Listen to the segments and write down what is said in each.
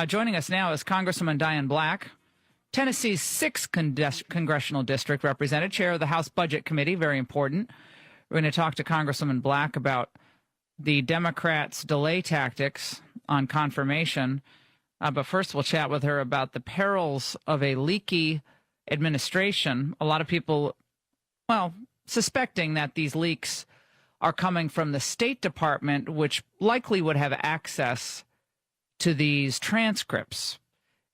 Joining us now is Congresswoman Diane Black, Tennessee's 6th congressional district represented, chair of the House Budget Committee, very important. We're going to talk to Congresswoman Black about the Democrats' delay tactics on confirmation. But first, we'll chat with her about the perils of a leaky administration. A lot of people, suspecting that these leaks are coming from the State Department, which likely would have access to these transcripts,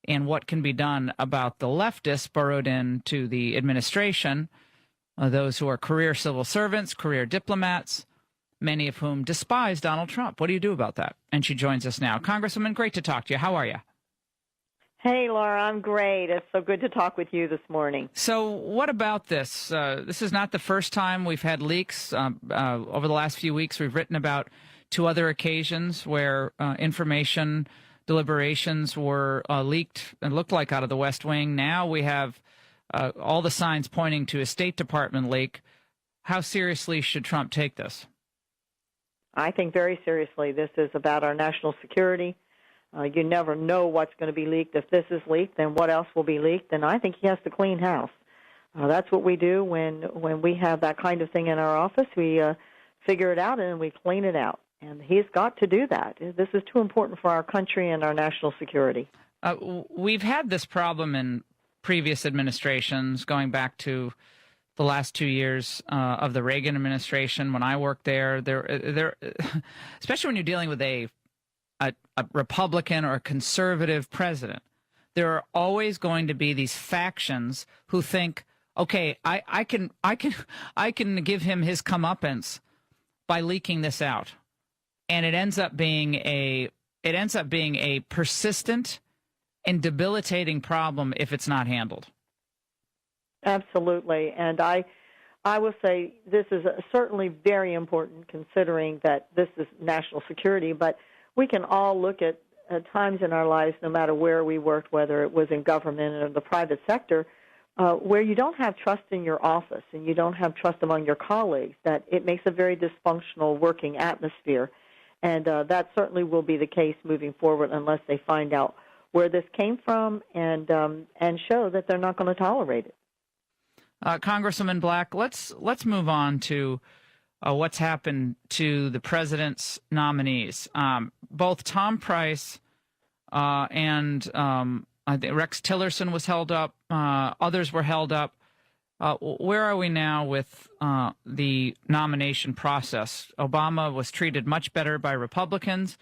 and what can be done about the leftists burrowed into the administration, those who are career civil servants, career diplomats, many of whom despise Donald Trump. What do you do about that? And she joins us now. Congresswoman, great to talk to you. How are you? Hey, Laura, I'm great. It's so good to talk with you this morning. So what about this? This is not the first time we've had leaks. Over the last few weeks, we've written about 2 other occasions where information deliberations were leaked and looked like out of the West Wing. Now we have all the signs pointing to a State Department leak. How seriously should Trump take this? I think very seriously. This is about our national security. You never know what's going to be leaked. If this is leaked, then what else will be leaked? And I think he has to clean house. That's what we do when we have that kind of thing in our office. We figure it out and we clean it out. And he's got to do that. This is too important for our country and our national security. We've had this problem in previous administrations, going back to the last 2 years of the Reagan administration. When I worked there, especially when you're dealing with a Republican or a conservative president, there are always going to be these factions who think, okay, I can give him his comeuppance by leaking this out. And it ends up being a persistent and debilitating problem if it's not handled. Absolutely. And I will say this is certainly very important, considering that this is national security, but we can all look at times in our lives, no matter where we worked, whether it was in government or the private sector, where you don't have trust in your office and you don't have trust among your colleagues, that it makes a very dysfunctional working atmosphere. And that certainly will be the case moving forward unless they find out where this came from and show that they're not going to tolerate it. Congresswoman Black, let's move on to what's happened to the president's nominees. Both Tom Price and I think Rex Tillerson was held up. Others were held up. Where are we now with the nomination process? Obama was treated much better by Republicans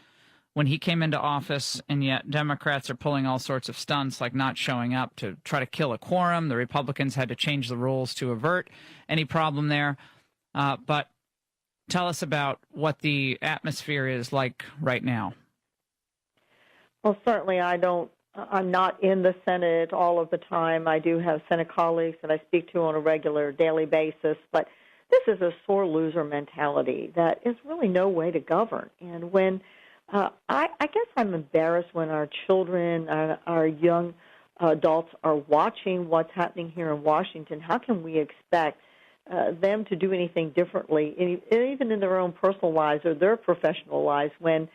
when he came into office, and yet Democrats are pulling all sorts of stunts, like not showing up to try to kill a quorum. The Republicans had to change the rules to avert any problem there. But tell us about what the atmosphere is like right now. Well, certainly I'm not in the Senate all of the time. I do have Senate colleagues that I speak to on a regular daily basis, but this is a sore loser mentality that is really no way to govern. And when I guess I'm embarrassed when our children, our young adults are watching what's happening here in Washington. How can we expect them to do anything differently, even in their own personal lives or their professional lives, when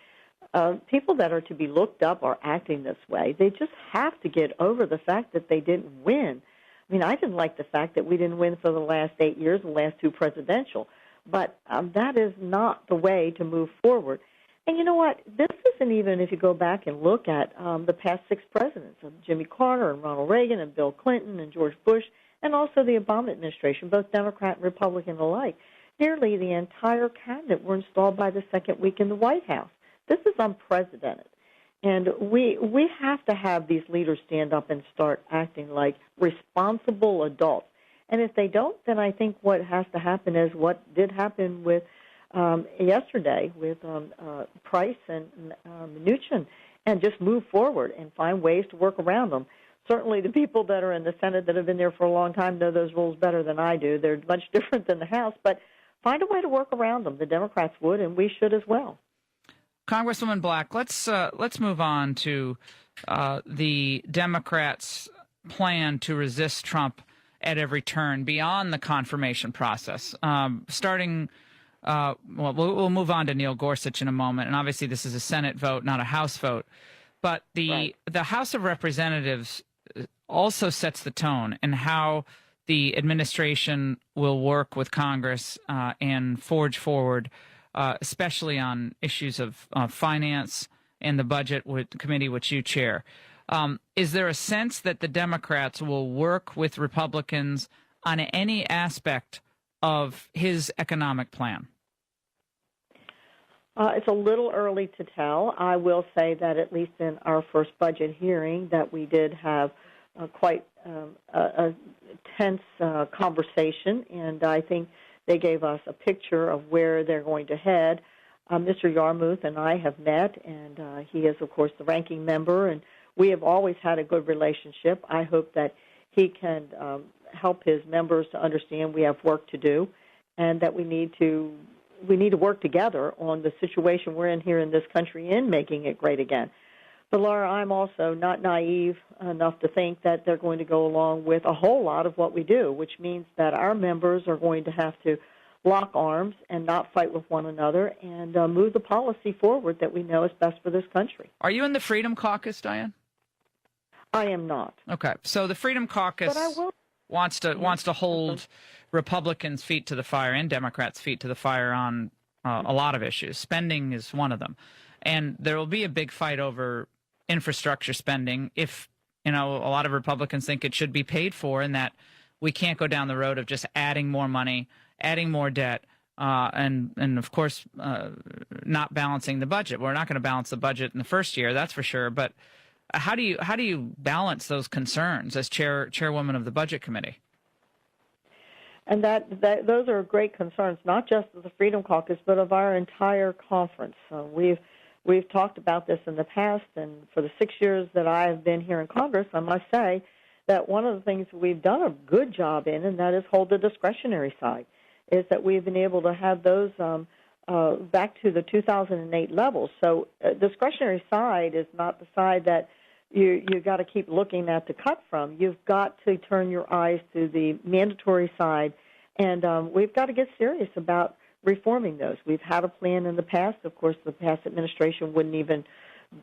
people that are to be looked up are acting this way? They just have to get over the fact that they didn't win. I mean, I didn't like the fact that we didn't win for the last 8 years, the last 2 presidential, but that is not the way to move forward. And you know what? This isn't even, if you go back and look at the past 6 presidents, of Jimmy Carter and Ronald Reagan and Bill Clinton and George Bush, and also the Obama administration, both Democrat and Republican alike. Nearly the entire cabinet were installed by the second week in the White House. This is unprecedented. And we have to have these leaders stand up and start acting like responsible adults. And if they don't, then I think what has to happen is what did happen with yesterday with Price and Mnuchin, and just move forward and find ways to work around them. Certainly the people that are in the Senate that have been there for a long time know those rules better than I do. They're much different than the House, but find a way to work around them. The Democrats would, and we should as well. Congresswoman Black, let's move on to the Democrats' plan to resist Trump at every turn beyond the confirmation process. We'll move on to Neil Gorsuch in a moment, and obviously this is a Senate vote, not a House vote. But Right. the House of Representatives also sets the tone in how the administration will work with Congress and forge forward, especially on issues of finance and the budget committee, which you chair. Is there a sense that the Democrats will work with Republicans on any aspect of his economic plan? It's a little early to tell. I will say that at least in our first budget hearing that we did have quite a tense conversation, and I think they gave us a picture of where they're going to head. Mr. Yarmouth and I have met, and he is, of course, the ranking member, and we have always had a good relationship. I hope that he can help his members to understand we have work to do and that we need to work together on the situation we're in here in this country in making it great again. But, Laura, I'm also not naive enough to think that they're going to go along with a whole lot of what we do, which means that our members are going to have to lock arms and not fight with one another and move the policy forward that we know is best for this country. Are you in the Freedom Caucus, Diane? I am not. Okay. So the Freedom Caucus wants to hold Republicans' feet to the fire and Democrats' feet to the fire on a lot of issues. Spending is one of them. And there will be a big fight over infrastructure spending if, a lot of Republicans think it should be paid for and that we can't go down the road of just adding more money, adding more debt, and of course, not balancing the budget. We're not going to balance the budget in the first year, that's for sure. But how do you balance those concerns as chairwoman of the Budget Committee? And those are great concerns, not just of the Freedom Caucus, but of our entire conference. We've talked about this in the past, and for the 6 years that I have been here in Congress, I must say that one of the things we've done a good job in, and that is hold the discretionary side, is that we've been able to have those back to the 2008 levels. So discretionary side is not the side that you got to keep looking at to cut from. You've got to turn your eyes to the mandatory side, and we've got to get serious about reforming those. We've had a plan in the past. Of course, the past administration wouldn't even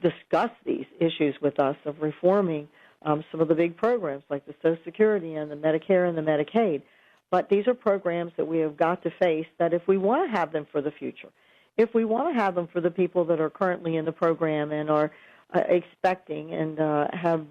discuss these issues with us of reforming some of the big programs like the Social Security and the Medicare and the Medicaid. But these are programs that we have got to face that if we want to have them for the future, if we want to have them for the people that are currently in the program and are expecting and have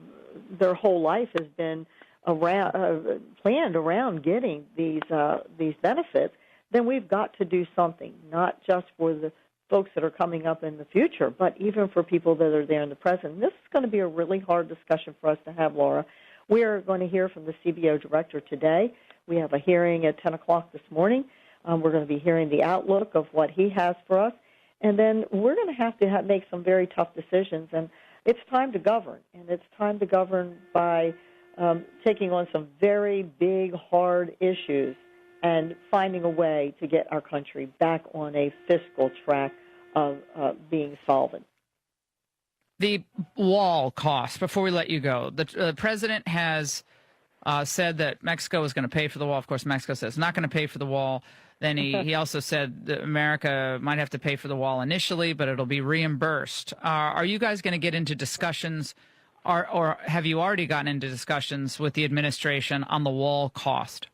their whole life has been around, planned around getting these benefits, then we've got to do something, not just for the folks that are coming up in the future, but even for people that are there in the present. And this is going to be a really hard discussion for us to have, Laura. We are going to hear from the CBO director today. We have a hearing at 10 o'clock this morning. We're going to be hearing the outlook of what he has for us. And then we're going to have to make some very tough decisions. And it's time to govern. And it's time to govern by taking on some very big, hard issues and finding a way to get our country back on a fiscal track of being solvent. The wall cost, before we let you go, the president has said that Mexico is going to pay for the wall. Of course, Mexico says not going to pay for the wall. Then he also said that America might have to pay for the wall initially, but it'll be reimbursed. Are you guys going to get into discussions, or have you already gotten into discussions with the administration on the wall cost?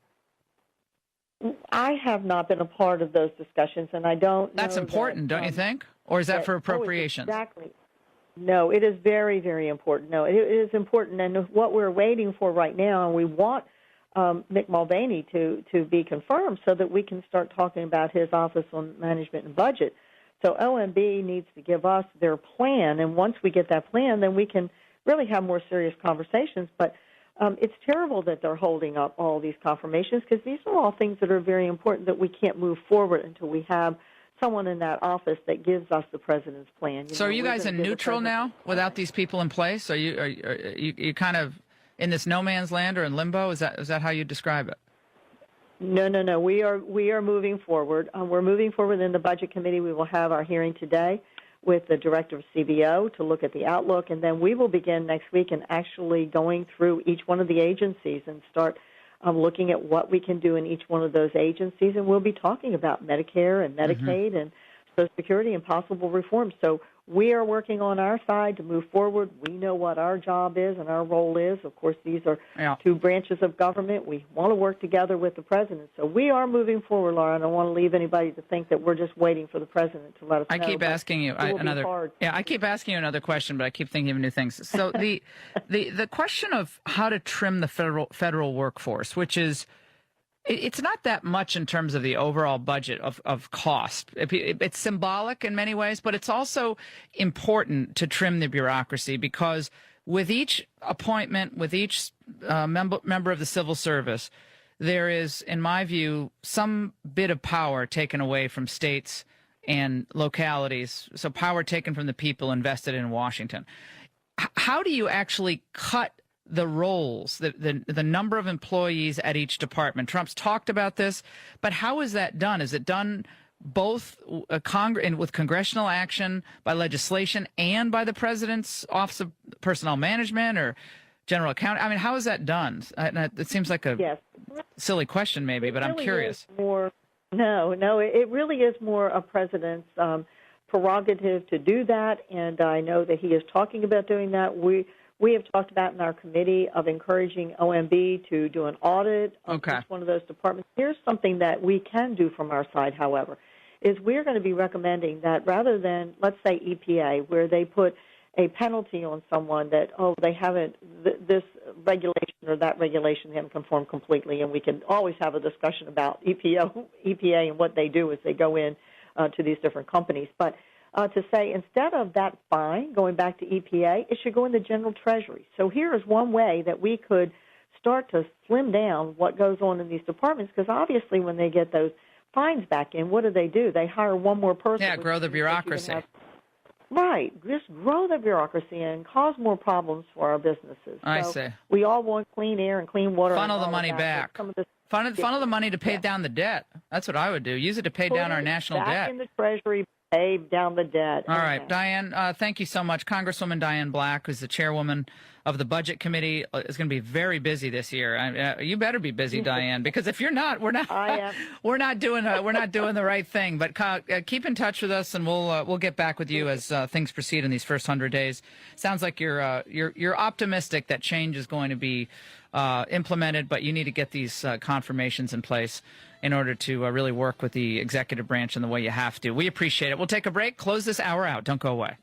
I have not been a part of those discussions, and I don't know. That's important, don't you think? Or is that for appropriations? Exactly. No, it is very, very important. No, it is important, and what we're waiting for right now, and we want Mick Mulvaney to be confirmed so that we can start talking about his Office on Management and Budget. So OMB needs to give us their plan, and once we get that plan, then we can really have more serious conversations. But it's terrible that they're holding up all these confirmations because these are all things that are very important that we can't move forward until we have someone in that office that gives us the president's plan. So are you guys in neutral now without these people in place? Are you kind of in this no man's land or in limbo? Is that how you describe it? No. We are moving forward. We're moving forward in the Budget Committee. We will have our hearing today with the director of CBO to look at the outlook, and then we will begin next week and actually going through each one of the agencies and start looking at what we can do in each one of those agencies, and we'll be talking about Medicare and Medicaid and Social Security and possible reforms. So we are working on our side to move forward. We know what our job is and our role is. Of course, these are two branches of government. We want to work together with the president. So we are moving forward, Laura. I don't want to leave anybody to think that we're just waiting for the president to let us know. I keep asking you I keep asking you another question, but I keep thinking of new things. So the question of how to trim the federal workforce, which is, it's not that much in terms of the overall budget of cost. It's symbolic in many ways, but it's also important to trim the bureaucracy, because with each appointment, with each member of the civil service, there is, in my view, some bit of power taken away from states and localities, so power taken from the people invested in Washington. How do you actually cut the roles, the number of employees at each department? Trump's talked about this, but how is that done? Is it done both with congressional action, by legislation, and by the president's Office of Personnel Management or General Account? I mean, how is that done? It seems like a silly question, maybe, but I'm curious. No, it really is more a president's prerogative to do that, and I know that he is talking about doing that. We have talked about in our committee of encouraging OMB to do an audit of each one of those departments. Here's something that we can do from our side, however, is we're going to be recommending that rather than, let's say, EPA, where they put a penalty on someone that, they haven't, this regulation or that regulation, they haven't conformed completely, and we can always have a discussion about EPA and what they do as they go in to these different companies. But to say instead of that fine going back to EPA, it should go in the general treasury. So here is one way that we could start to slim down what goes on in these departments, because obviously when they get those fines back in, what do? They hire one more person. Yeah, grow the bureaucracy. Right. Just grow the bureaucracy and cause more problems for our businesses. I see. We all want clean air and clean water. Funnel the money back. Funnel the money to pay down the debt. That's what I would do. Use it to pay down our national debt. Back in the treasury. Pay down the debt. All right, Diane, thank you so much. Congresswoman Diane Black, who's the chairwoman of the Budget Committee, is going to be very busy this year. You better be busy, Diane, because if you're not, we're not. I am. We're not doing the right thing. But keep in touch with us, and we'll get back with you as things proceed in these first 100 days. Sounds like you're optimistic that change is going to be implemented, but you need to get these confirmations in place in order to really work with the executive branch in the way you have to. We appreciate it. We'll take a break, close this hour out. Don't go away.